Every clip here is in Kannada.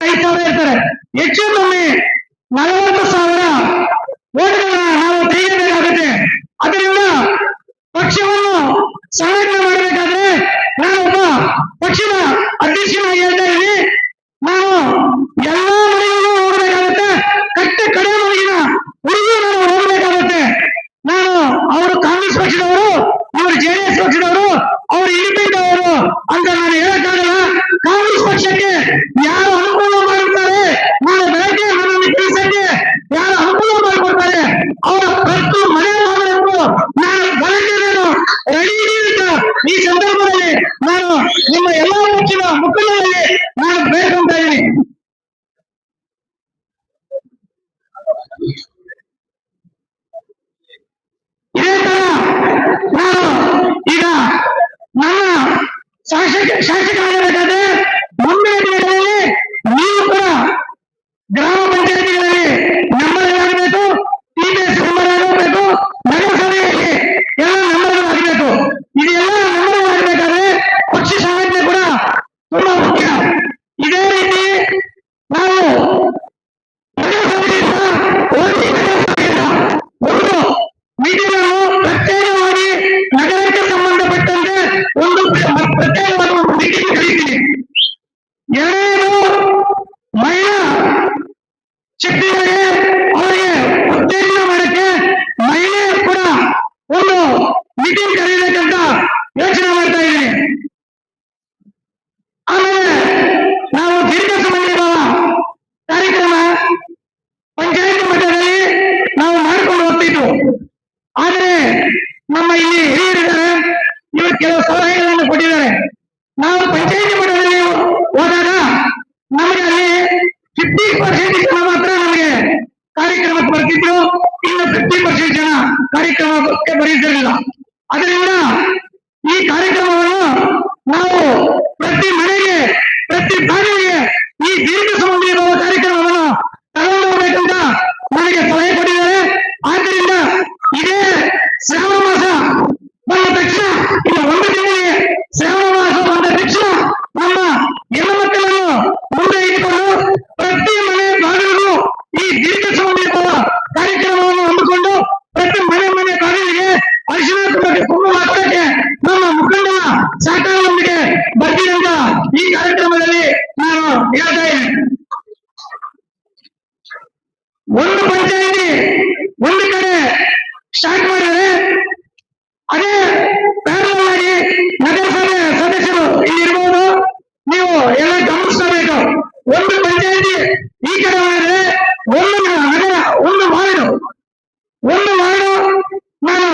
5,000 ಇರ್ತಾರೆ. ಹೆಚ್ಚು ಕಮ್ಮಿ 40,000 ಓಟ್ಗಳನ್ನ ನಾವು ತೆಗೆಯಬೇಕಾಗುತ್ತೆ. ಅದರಿಂದ ಪಕ್ಷವನ್ನು ಸಂಘಟನೆ ಮಾಡಬೇಕಾದ್ರೆ ನಾನೊಬ್ಬ ಪಕ್ಷದ ಅಧ್ಯಕ್ಷನಾಗಿ ಹೇಳ್ತಾ ಇದ್ದೀನಿ. ನಾನು ಎಲ್ಲಾ ಮನೆಗೂ ಹೋಗಬೇಕಾಗುತ್ತೆ. ಕಡೆ ಮನೆಗಿನ ಹುಡುಗಿ ನಾನು ಹೋಗಬೇಕಾಗುತ್ತೆ. ನಾನು ಅವರು ಕಾಂಗ್ರೆಸ್ ಪಕ್ಷದವರು, ಅವರು ಜೆಡಿಎಸ್ ಪಕ್ಷದವರು, ಅವರು ಇಂಡಿಪೆಂಡೆಂಟ್ ಅವರು ಅಂತ ನಾನು ಹೇಳಕ್ಕಾಗಲ್ಲ. ಕಾಂಗ್ರೆಸ್ ಪಕ್ಷಕ್ಕೆ ಯಾರು ಅನುಕೂಲ ಮಾಡುತ್ತಾರೆ, ನಾನು ಬೆಳಗ್ಗೆ ನನ್ನನ್ನು ಕೆಲಸಕ್ಕೆ ಯಾರು ಅನುಕೂಲ ಮಾಡಿಕೊಡ್ತಾರೆ ಅವರ ಪ್ರತಿ ಮನೆ ಮಾಡಬೇಕು. ನಾನು ಬೆಳಗ್ಗೆ ರೆಡಿ ಅಂತ ಈ ಸಂದರ್ಭದಲ್ಲಿ ನಾನು ನಿಮ್ಮ ಎಲ್ಲಾ ಪಕ್ಷದ ಮುಖಂಡರಲ್ಲಿ ನಾನು ಬೇಡ್ಕೊಂತ ಇದ್ದೀನಿ. ಇದೇ ತರ ನಾನು ಈಗ ನನ್ನ ಶಾಸಕ ಆಗಬೇಕಾದ್ರೆ ಮುಂದಿನ ದಿನಗಳಲ್ಲಿ ನೀವು ಕೂಡ ಗ್ರಾಮ ಪಂಚಾಯತಿಗಳಲ್ಲಿ ನಂಬರ್ ಆಗಬೇಕು, ಟಿಪಿಎಸ್ ನಂಬರ್ ಆಗಬೇಕು, ನಗರಸಭೆಯಲ್ಲಿ ಎಲ್ಲ ನಂಬರ್ ಆಗಬೇಕು. ಇದೆಲ್ಲ ನಂಬರ್ ಆಗಬೇಕಾದ್ರೆ ಪಕ್ಷ ಸಂಘಟನೆ ಕೂಡ ತುಂಬಾ ಮುಖ್ಯ. ಇದೇ ರೀತಿ ನಾವು ನಗರಸಭೆಯಿಂದ ಒಂದು ಮೀಟಿಂಗ್ ಅನ್ನು ಪ್ರತ್ಯೇಕವಾಗಿ ನಗರಕ್ಕೆ ಸಂಬಂಧಪಟ್ಟಂತೆ ಒಂದು ಪ್ರತ್ಯೇಕವಾದ ಒಂದು ಮೀಟಿಂಗ್ ಕರೀತೀನಿ. ಎರಡನೇದು ಮಹಿಳಾ ಶಕ್ತಿಗಳಿಗೆ ಅವರಿಗೆ ಉತ್ತೇಜನ ಮಾಡಕ್ಕೆ ಮಹಿಳೆಯರು ಕೂಡ ಒಂದು ಮೀಟಿಂಗ್ ಕರೀಬೇಕಂತ ಯೋಚನೆ ಮಾಡ್ತಾ ಇದ್ದೀನಿ. ಆಮೇಲೆ ನಾವು ದೀರ್ಘ ಸಮನ್ವಯ ಕಾರ್ಯಕ್ರಮ ಪಂಚಾಯತ್ ಮಟ್ಟದಲ್ಲಿ ನಾವು ಮಾಡ್ಕೊಂಡು ಹೋಗ್ತಿದ್ವು. ಆದ್ರೆ ನಮ್ಮ ಇಲ್ಲಿ ಹಿರಿಯರಿದ್ದಾರೆ, ಇವರು ಕೆಲವು ಸಲಹೆಗಳನ್ನು ಕೊಟ್ಟಿದ್ದಾರೆ. ನಾವು ಪಂಚಾಯತಿ ಮಟ್ಟದಲ್ಲಿ ಹೋದಾಗ ನಮಗೆ ಅಲ್ಲಿ 50% ಜನ ಮಾತ್ರ ನಮಗೆ ಕಾರ್ಯಕ್ರಮಕ್ಕೆ ಬರ್ತಿದ್ರು, ಇನ್ನು 50% ಜನ ಕಾರ್ಯಕ್ರಮಕ್ಕೆ ಬರೀತಿರಲಿಲ್ಲ. ಅದರಿಂದ ಈ ಕಾರ್ಯಕ್ರಮವನ್ನು ನಾವು ಪ್ರತಿ ಮನೆಗೆ, ಪ್ರತಿ ಭಾಗಕ್ಕೆ ಈ ದೀರ್ಘ ಸಮನ್ವಯ ಕಾರ್ಯಕ್ರಮವನ್ನು ತಗೊಂಡು ಹೋಗ್ಬೇಕಂತ ನನಗೆ ಸಲಹೆ ಕೊಟ್ಟಿದ್ದಾರೆ. ಆದ್ದರಿಂದ ಇದೇ ಶ್ರಾವಣ ಮಾಸ ಬಂದ ತಕ್ಷಣ, ಇನ್ನು ಒಂದು ತಿಂಗಳಿಗೆ ಶ್ರಾವಣ ಮಾಸ ಬಂದ ತಕ್ಷಣ ನಮ್ಮ ಹೆಣ್ಣು ಮಕ್ಕಳನ್ನು ಮುಂದೆ ಇಟ್ಟುಕೊಂಡು ಪ್ರತಿ ಮನೆ ಬಾಗಿಲಿಗೂ ಈ ದೀರ್ಘ ಸಮನ್ವಯ ಕಾರ್ಯಕ್ರಮವನ್ನು ಹಮ್ಮಿಕೊಂಡು ಪ್ರತಿ ಮನೆ ಬಾಗಿಲಿಗೆ ಅರಿಶಿನ ಕುಂಕುಮ ಹಾಕೋಕ್ಕೆ ನಮ್ಮ ಮುಖಂಡರ ಸಹಕಾರದೊಂದಿಗೆ ಬರ್ತೀನಿ ಅಂತ ಈ ಕಾರ್ಯಕ್ರಮದಲ್ಲಿ ನಾನು ಹೇಳ್ತಾ ಇದ್ದೀನಿ. ಒಂದು ಪಂಚಾಯಿತಿ ಒಂದು ಕಡೆ ಸ್ಟಾರ್ಟ್ ಮಾಡಿದರೆ ಅದೇ ಪ್ಯಾರಲ್ ಆಗಿ ನಗರಸಭೆ ಸದಸ್ಯರು ಇಲ್ಲಿರ್ಬೋದು, ನೀವು ಎಲ್ಲ ಗಮನಿಸಬೇಕು. ಒಂದು ಪಂಚಾಯಿತಿ ಈ ಕಡೆ ಮಾಡಿದ್ರೆ ಒಂದು ನಗರ, ಒಂದು ವಾರ್ಡು ನಾನು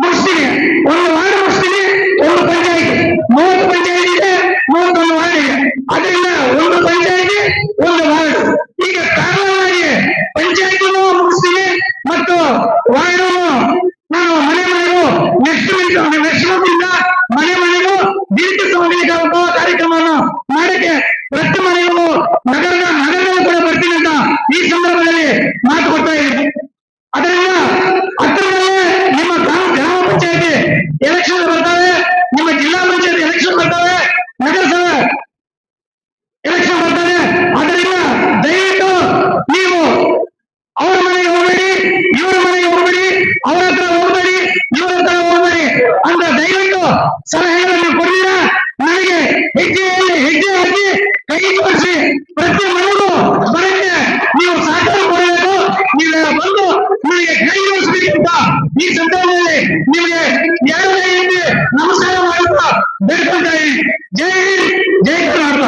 ಮುಗಿಸ್ತೀನಿ, ಒಂದು ವಾರ್ಡ್ ಮುಗಿಸ್ತೀನಿ. ಒಂದು ಪಂಚಾಯಿತಿ 30 ಪಂಚಾಯಿತಿ ಇದೆ, 31 ವಾರ್ಡ್ ಇದೆ. ಅದರಿಂದ ಒಂದು ಪಂಚಾಯಿತಿ ಒಂದು ವಾರ್ಡ್. ಈಗ ಪ್ಯಾರಲ್ ಆಗಿ ಪಂಚಾಯಿತಿನೂ ಮುಗಿಸ್ತೀನಿ ಮತ್ತು ವಾರ್ಡು ನಾನು ಮನೆಗೂ ನೆಕ್ಸ್ಟ್ ಮಂತಿಂದ ಮನೆಗೂ ದೀರ್ಘ ಸಮನ್ವಯ ಕಾರ್ಯಕ್ರಮವನ್ನು ಮಾಡಕ್ಕೆ ಪ್ರತಿ ಮನೆಗೂ ನಗರಗಳು ಕೂಡ ಬರ್ತೀನಿ ಅಂತ ಈ ಸಂದರ್ಭದಲ್ಲಿ ಮಾತು ಕೊಡ್ತಾ ಇದ್ದೀನಿ. ಅದರಿಂದ ಹತ್ತಿರದಲ್ಲೇ ನಿಮ್ಮ ಗ್ರಾಮ ಪಂಚಾಯತಿ ಎಲೆಕ್ಷನ್ ಬರ್ತವೆ, ನಿಮ್ಮ ಜಿಲ್ಲಾ ಪಂಚಾಯತಿ ಎಲೆಕ್ಷನ್ ಬರ್ತವೆ, ನಗರಸಭೆ ಎಲೆಕ್ಷನ್ ಬರ್ತವೆ. ಅದರಿಂದ ದಯವಿಟ್ಟು ನೀವು ಅವ್ರ ಮನೆಗೆ ಹೋಗಬೇಡಿ, ಇವ್ರ ಮನೆಗೆ ಹೋಗಬೇಡಿ, ಅವ್ರ ಹತ್ರ ಹೋಗಬೇಡಿ, ಇವ್ರ ಹತ್ರ ಹೋಗಬೇಡಿ ಅಂತ ದಯವಿಟ್ಟು ಸಲಹೆಗಳನ್ನು ಕೊಡ್ತೀರಾ. ನನಗೆ ಹೆಜ್ಜೆ ಹಾಕಿ ಕೈ ತೋರಿಸಿ ಪ್ರತಿ ಮನೆಗೂ ಬರಕ್ಕೆ ನೀವು ಸಹಕಾರ ಕೊಡಬೇಕು. ನೀವೆಲ್ಲ ಬಂದು ನನಗೆ ಕೈ ತೋರಿಸಬೇಕಂತ ಈ ಸಂದರ್ಭದಲ್ಲಿ ನಿಮಗೆ ಯಾರಿಗೆ ನಮಸ್ಕಾರ ಮಾಡುತ್ತಾ ಬೇಡ್ಕೊಳ್ತಾ ಇದ್ದೀನಿ. ಜೈ ಹಿಂದ್, ಜೈ ಕರ್ನಾಟಕ.